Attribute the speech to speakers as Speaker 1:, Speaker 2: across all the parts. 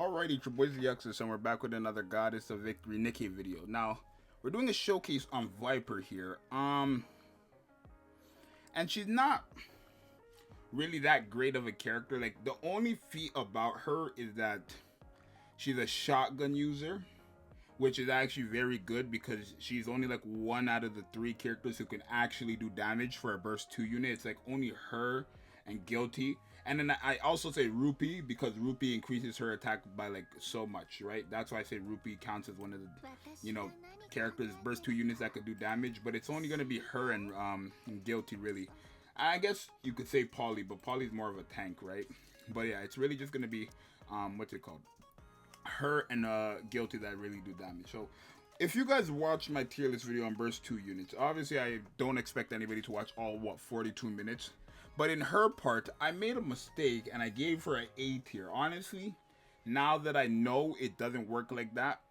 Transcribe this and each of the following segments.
Speaker 1: Alrighty, it's your boy Zxous, and we're back with another Goddess of Victory Nikke video. Now, we're doing a showcase on VIPER here. And she's not really that great of a character. Like, the only feat about her is that she's a shotgun user, which is actually very good because she's only like one out of the 3 characters who can actually do damage for a burst 2 unit. It's like only her and Guilty. And then I also say Rupee because Rupee increases her attack by like so much, right? That's why I say Rupee counts as one of the, characters, burst 2 units that could do damage. But it's only going to be her and Guilty, really. I guess you could say Polly, but Polly's more of a tank, right? But yeah, it's really just going to be, what's it called? Her and Guilty that really do damage. So if you guys watch my tier list video on burst 2 units, obviously I don't expect anybody to watch all, 42 minutes. But in her part, I made a mistake and I gave her an A tier. Honestly, now that I know it doesn't work like that,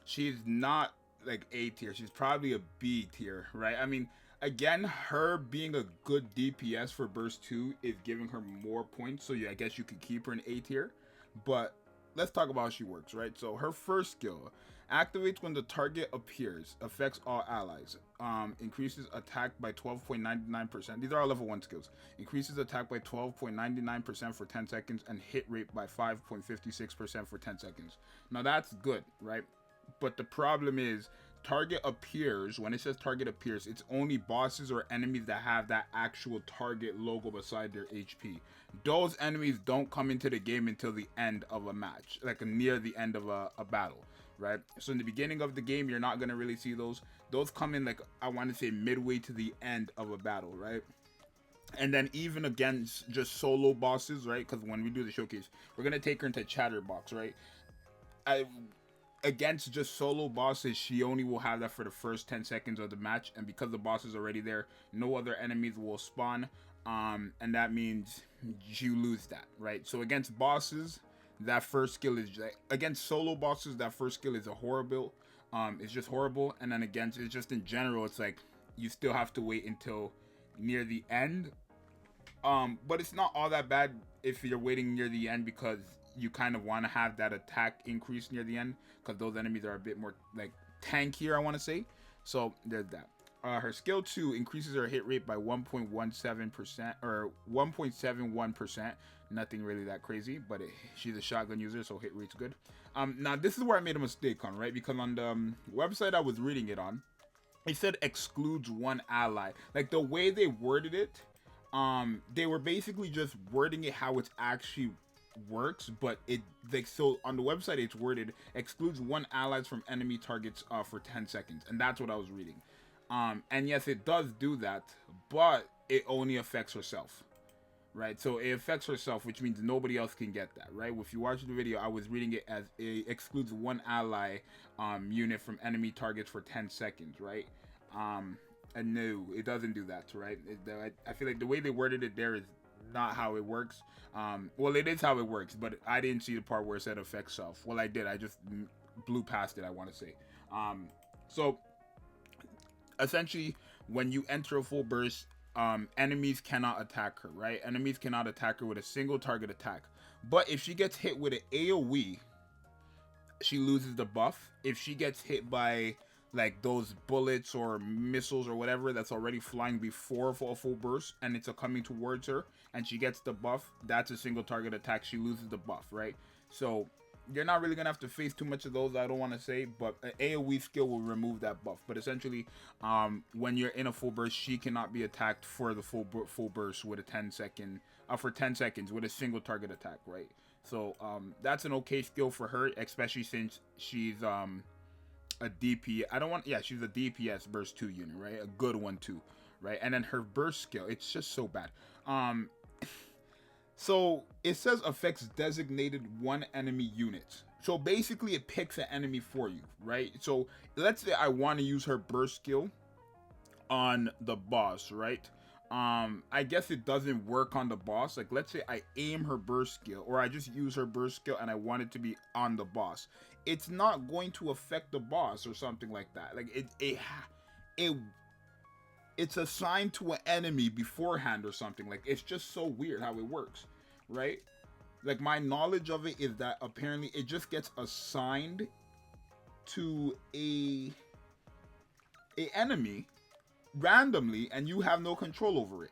Speaker 1: she's not like A tier. She's probably a B tier, right? I mean, again, her being a good DPS for burst 2 is giving her more points. So yeah, I guess you could keep her in A tier. But let's talk about how she works, right? So her first skill activates when the target appears, affects all allies, increases attack by 12.99%. These are all level 1 skills. Increases attack by 12.99% for 10 seconds and hit rate by 5.56% for 10 seconds. Now that's good, right? But the problem is target appears. When it says target appears, it's only bosses or enemies that have that actual target logo beside their HP. Those enemies don't come into the game until the end of a match, like near the end of a battle, right? So in the beginning of the game, you're not going to really see those. Those come in like, I want to say midway to the end of a battle, right? And then even against just solo bosses, right? Because when we do the showcase, we're going to take her into Chatterbox, right? Against just solo bosses, she only will have that for the first 10 seconds of the match. And because the boss is already there, no other enemies will spawn. And that means you lose that, right? So against bosses, that first skill is against solo bosses, that first skill is a horrible. It's just horrible. And then against, it's just in general, it's like you still have to wait until near the end. But it's not all that bad if you're waiting near the end because you kind of want to have that attack increase near the end because those enemies are a bit more like tankier, I want to say. So there's that. Her skill 2 increases her hit rate by 1.17% or 1.71%. Nothing really that crazy, but she's a shotgun user, so hit rate's good. Now this is where I made a mistake on, right? Because on the website I was reading it on, it said excludes one ally. Like the way they worded it, they were basically just wording it how it's actually works, but it like, so on the website it's worded excludes one allies from enemy targets for 10 seconds, and that's what I was reading. And yes, it does do that, but it only affects herself, right? So it affects herself, which means nobody else can get that, right? If you watch the video, I was reading it as it excludes one ally unit from enemy targets for 10 seconds, right? And no, it doesn't do that, right? I feel like the way they worded it there is not how it works. Well, it is how it works, but I didn't see the part where it said affect self. Well, I did. I just blew past it, I want to say. So essentially, when you enter a full burst, enemies cannot attack her, right? Enemies cannot attack her with a single target attack. But if she gets hit with an AoE, she loses the buff. If she gets hit by like those bullets or missiles or whatever that's already flying before for a full burst and it's coming towards her and she gets the buff, that's a single target attack. She loses the buff, right? So you're not really gonna have to face too much of those, I don't want to say, but an AoE skill will remove that buff. But essentially, when you're in a full burst, she cannot be attacked for the full burst with a 10 second for 10 seconds with a single target attack, right? So that's an okay skill for her, especially since she's a DP. She's a DPS burst 2 unit, right? A good one too, right? And then her burst skill, it's just so bad. So it says affects designated one enemy unit. So basically it picks an enemy for you, right? So let's say I want to use her burst skill on the boss, right? I guess it doesn't work on the boss. Like let's say I aim her burst skill or I just use her burst skill and I want it to be on the boss. It's not going to affect the boss or something like that. Like it's assigned to an enemy beforehand or something. Like it's just so weird how it works, right? like my knowledge of it is that apparently it just gets assigned to a enemy randomly, and you have no control over it,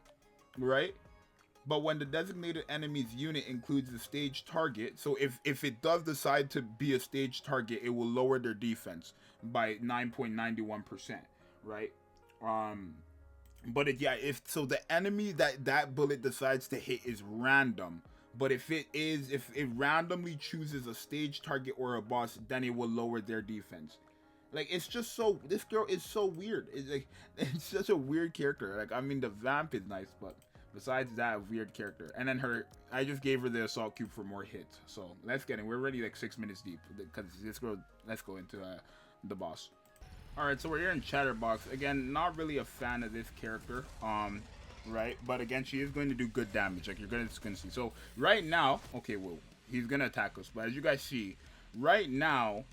Speaker 1: right? But when the designated enemy's unit includes the stage target, so if it does decide to be a stage target, it will lower their defense by 9.91%, right? But yeah, if so, the enemy that bullet decides to hit is random. But if it randomly chooses a stage target or a boss, then it will lower their defense. Like, it's just so, this girl is so weird. It's like, it's such a weird character. Like, I mean, the vamp is nice, but besides that, weird character. And then I just gave her the assault cube for more hits. So let's get in. We're already like 6 minutes deep because this girl. Let's go into the boss. All right, so we're here in Chatterbox again. Not really a fan of this character. Right, but again, she is going to do good damage. Like, you're gonna see. So right now, okay, well, he's gonna attack us, but as you guys see, right now,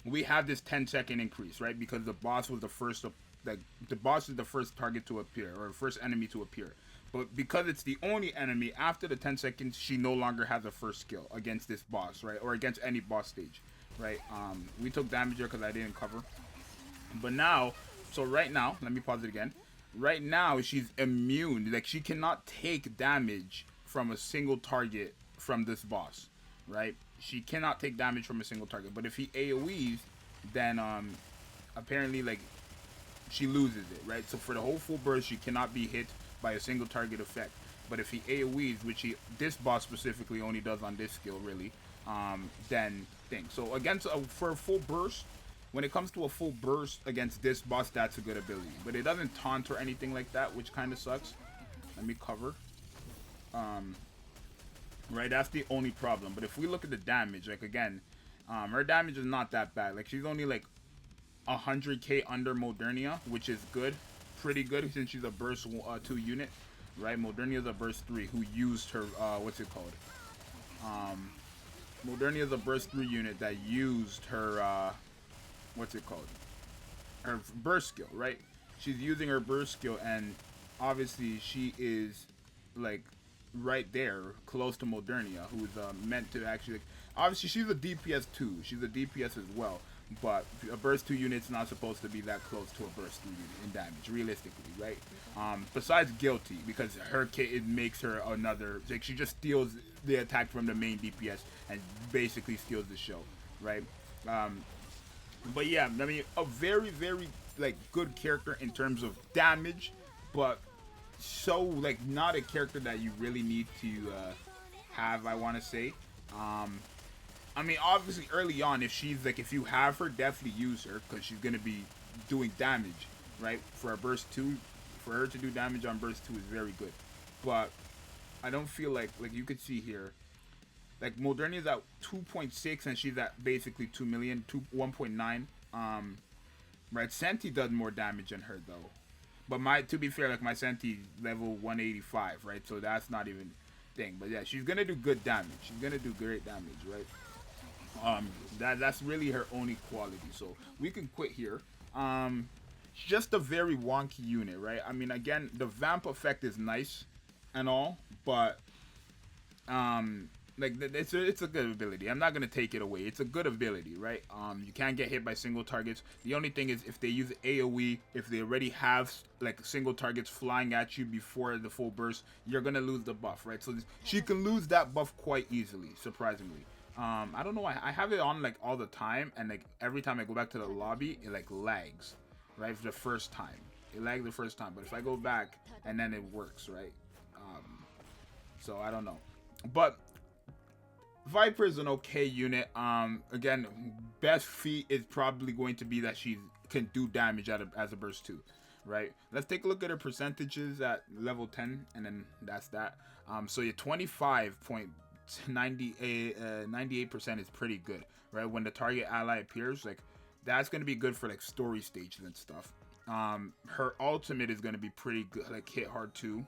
Speaker 1: we have this 10-second increase, right? Because the boss was the first, the boss is the first target to appear, or first enemy to appear. But because it's the only enemy, after the 10 seconds, she no longer has a first skill against this boss, right? Or against any boss stage, right? We took damage here because I didn't cover. But now, so right now, let me pause it again. Right now, she's immune. Like, she cannot take damage from a single target from this boss, right? She cannot take damage from a single target. But if he AoEs, then apparently, like, she loses it, right? So for the whole full burst, she cannot be hit by a single target effect. But if he AoEs, which this boss specifically only does on this skill, really, then thing. So against for a full burst, when it comes to a full burst against this boss, that's a good ability. But it doesn't taunt or anything like that, which kind of sucks. Let me cover. Right, that's the only problem. But if we look at the damage, like, again, her damage is not that bad. Like, she's only like 100k under Modernia, which is good, pretty good, since she's a burst 2 unit, right? Modernia's a burst 3 who used her what's it called? Modernia's a burst 3 unit that used her what's it called? Her burst skill, right? She's using her burst skill, and obviously she is like right there, close to Modernia, who's meant to actually, like, obviously she's a DPS 2. She's a DPS as well. But a burst 2 unit's not supposed to be that close to a burst 3 unit in damage, realistically, right? Besides guilty, because her kit, it makes her another, like, she just steals the attack from the main DPS and basically steals the show, right? But yeah, I mean, a very, very, like, good character in terms of damage, but so, like, not a character that you really need to have, I want to say. I mean, obviously, early on, if you have her, definitely use her, because she's going to be doing damage, right? For a burst 2, for her to do damage on burst 2 is very good. But I don't feel like you could see here, like, Modernia's at 2.6, and she's at basically 2 million, 1.9. Right, Senti does more damage than her, though. But to be fair, like, my Senti level 185, right? So that's not even thing. But yeah, she's going to do good damage. She's going to do great damage, right? That's really her only quality, so we can quit here. Just a very wonky unit, right? I mean, again, the vamp effect is nice and all, but like, it's a good ability. I'm not gonna take it away. It's a good ability, right? You can't get hit by single targets. The only thing is, if they use AoE, if they already have like single targets flying at you before the full burst, you're gonna lose the buff, right? So she can lose that buff quite easily, surprisingly. I don't know why. I have it on, like, all the time, and, like, every time I go back to the lobby, it, like, lags, right? For the first time. It lags the first time, but if I go back, and then it works, right? So I don't know. But VIPER is an okay unit. Again, best feat is probably going to be that she can do damage as a burst 2, right? Let's take a look at her percentages at level 10, and then that's that. So your 98% is pretty good, right? When the target ally appears, like, that's going to be good for, like, story stages and stuff. Her ultimate is going to be pretty good, like, hit hard too.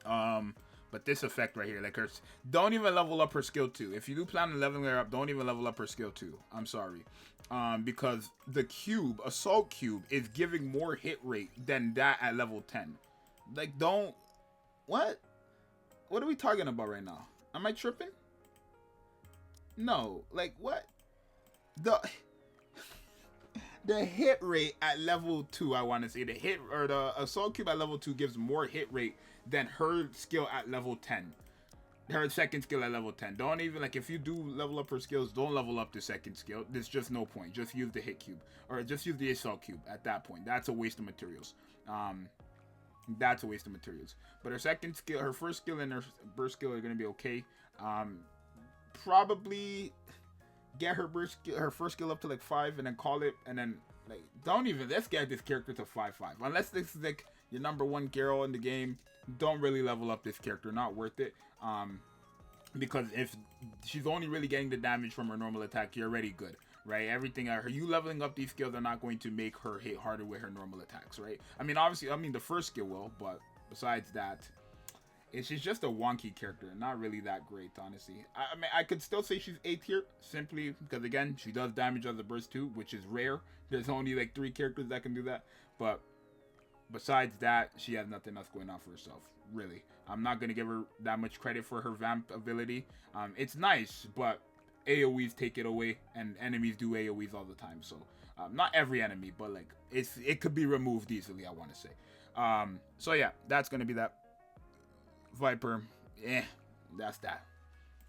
Speaker 1: But this effect right here, like, don't even level up her skill 2. If you do plan on leveling her up, don't even level up her skill 2. I'm sorry. Because the cube, assault cube, is giving more hit rate than that at level 10. Like, what? What are we talking about right now? Am I tripping? No, like what? The hit rate at level 2, I want to say the hit or the assault cube at level 2 gives more hit rate than her skill at level 10. Her second skill at level 10. Don't even, like, if you do level up her skills, don't level up the second skill. There's just no point. Just use the hit cube or just use the assault cube at that point. That's a waste of materials. That's a waste of materials. But her second skill, her first skill and her burst skill are gonna be okay. Probably get her first skill up to like 5 and then call it, and then like let's get this character to 5-5. Unless this is like your number 1 girl in the game, don't really level up this character. Not worth it. Because if she's only really getting the damage from her normal attack, you're already good, right? Everything you leveling up these skills are not going to make her hit harder with her normal attacks, right? I mean, obviously, the first skill will, but besides that, she's just a wonky character, not really that great, honestly. I mean, I could still say she's A tier simply because, again, she does damage on the burst too, which is rare. There's only like 3 characters that can do that, but besides that, she has nothing else going on for herself, really. I'm not going to give her that much credit for her vamp ability. It's nice, but AoEs take it away, and enemies do AoEs all the time. So, not every enemy, but like it could be removed easily, I want to say. So yeah, that's going to be that. Viper, that's that.